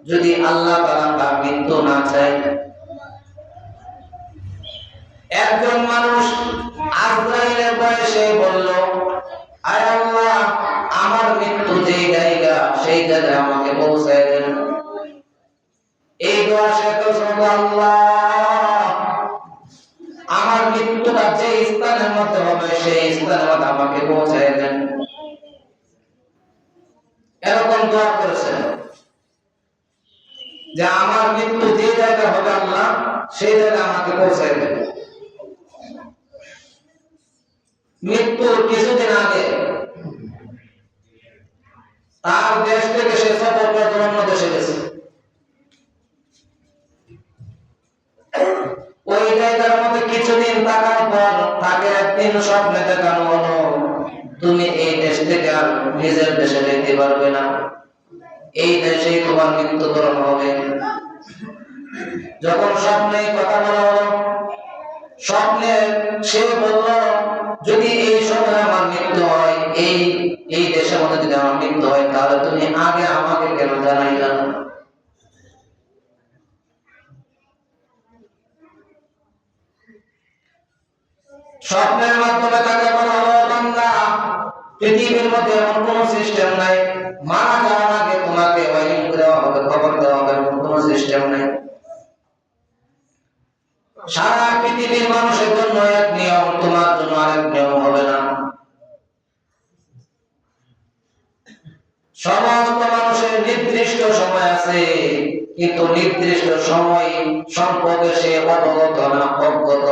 যদি আল্লাহ তাআলা তার মৃত্যু না চায়। একজন মানুষ আজরাইলের বয়সে বলল, আয় আল্লাহ, আমার মৃত্যু যেই জায়গা সেই জায়গায় আমাকে পৌঁছায় দেন। এই দোয়া সে করল, আল্লাহ আমার মৃত্যুটা যে স্থানের মধ্যে হবে সেই স্থানের মধ্যে আমাকে পৌঁছায় দেন। এরকম দোয়া করেছেন যে আমার মৃত্যু যে জায়গায় হবে আল্লাহ সেই জায়গায় আমাকে পৌঁছায় দেন। মৃত্যুর কিছুদিন আগে তার দেশ থেকে সে সফর করে অন্য দেশে গেছে। ওই জায়গার মধ্যে কিছুদিন থাকার পর তাকে একদিন স্বপ্নে দেখানো হলো, তুমি এই দেশ থেকে আর নিজের দেশে যেতে পারবে না, এই দেশেই তোমার মৃত্যুবরণ হবে। যখন স্বপ্নে কথা বলা হলো, স্বপ্নে সে বলল, যদি এই সময় আমার মৃত্যু হয়, এই দেশের মধ্যে যদি আমার মৃত্যু হয়, তাহলে তুমি আগে আমাকে কেন জানাইলা না? স্বপ্নের মাধ্যমে তাকে বলা হলো, বান্দা, পৃথিবীর মধ্যে এমন কোন সিস্টেম নাই, মারা যাওয়ার আগে তোমাকে ওয়ার্নিং দেওয়া হবে, খবর দেওয়া হবে, এমন কোন সিস্টেম নাই। সারা পৃথিবীর মানুষের জন্য এক নিয়ম, তোমার জন্য আরেক নিয়ম হবে না। সমস্ত মানুষের নির্দিষ্ট সময় আছে, কিন্তু নির্দিষ্ট সময় সম্পর্কে সে অবগত না, অজ্ঞত।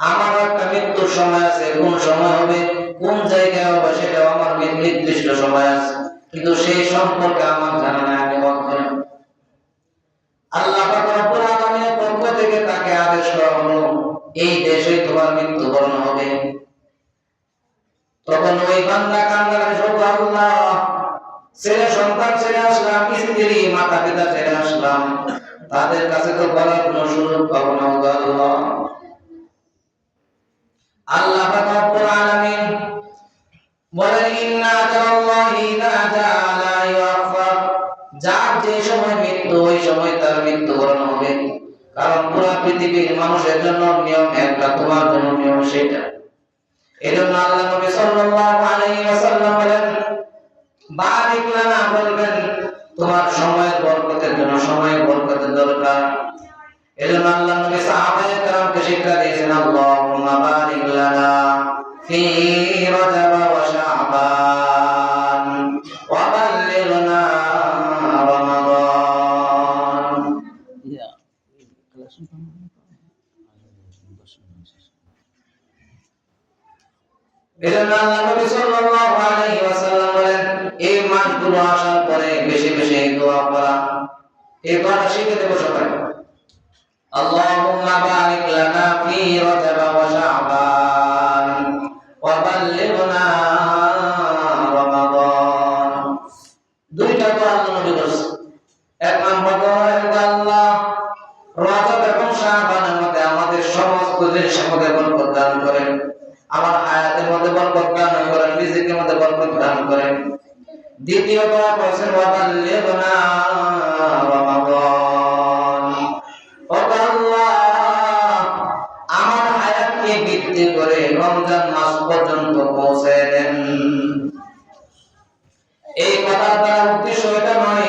আমার একটা মৃত্যুর সময় আছে, কোন সময় হবে, কোন জায়গায় হবে, সেটা আমার নির্দিষ্ট সময় আছে, কিন্তু সেই সম্পর্কে আমার জানা নাই, আমি অজ্ঞ। আল্লাহ পাক রব্বুল আলামিনের পক্ষ থেকে তাকে আদেশ করা হলো, এই দেশে তোমার মৃত্যুবরণ হবে। তখন ওই বান্দা কান্নার শোক, আল্লাহ, ছেলে সন্তান ছেড়ে আসলাম, স্ত্রী মাতা পিতা ছেড়ে আসলাম, তাদের কাছে তো বলার কোনো সুযোগ পাবো না। আল্লাহ, আল্লাহ পাক রব্বুল আলামিন বলেন, ইন্না আজালাল্লাহি ইযা জাআ লা ইউআখখার, যার যে সময় মৃত্যু ওই সময় তার মৃত্যুবরণ হবে। কারণ পুরো পৃথিবীর মানুষের জন্য নিয়ম একটা, তোমার জন্য নিয়ম সেটা। এজন্য আল্লাহ নবী সাল্লাল্লাহু আলাইহি ওয়াসাল্লাম বলেন, বারিক লানা, বলবেন তোমার সময়ের বরকতের জন্য সময়ের বরকতের দরকার। এজন্য আল্লাহ নবী সাহাবায়ে কেরামকে শিক্ষা দিয়েছেন, আল্লাহুম্মা বারিক লানা ফি রাজাব ওয়া শাবান ওয়া বাল্লিগনা রমাদান। এজন্য আল্লাহ নবী সাল্লাল্লাহু আলাইহি ওয়াসাল্লাম বলেন, এই মাসগুলো আসার পরে বেশি বেশি দোয়া করা। এই দোয়াটা শিখে দেব সবাই। আল্লাহুম্মা বারিক লানা ফি রাজাব ওয়া শাবান ওয়া বাল্লিগনা রমাদান। দুইটা দোয়া আল্লাহ নবী করেছেন। এক নম্বর দোয়া, আল্লাহ রজব এবং শাবানের মধ্যে আমাদের সমস্ত জিনিসের মধ্যে বরকত দান করেন, আমার হায়াতের মধ্যে বরকত দান করেন, রিজিকের মধ্যে বরকত দান করেন। দ্বিতীয় দোয়া করেছেন, ওয়া বাল্লিগনা রমাদান, ও আল্লাহ আমার হায়াতকে বৃদ্ধি করে রমজান মাস পর্যন্ত পৌঁছে দেন। এই কথার দ্বারা উদ্দেশ্য এটা নয়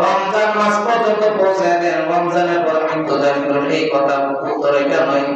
রমজান মাস পর্যন্ত পৌঁছে দেন, রমজানের পর মৃত্যু দান করেন, এই কথা উত্তর এটা নয়।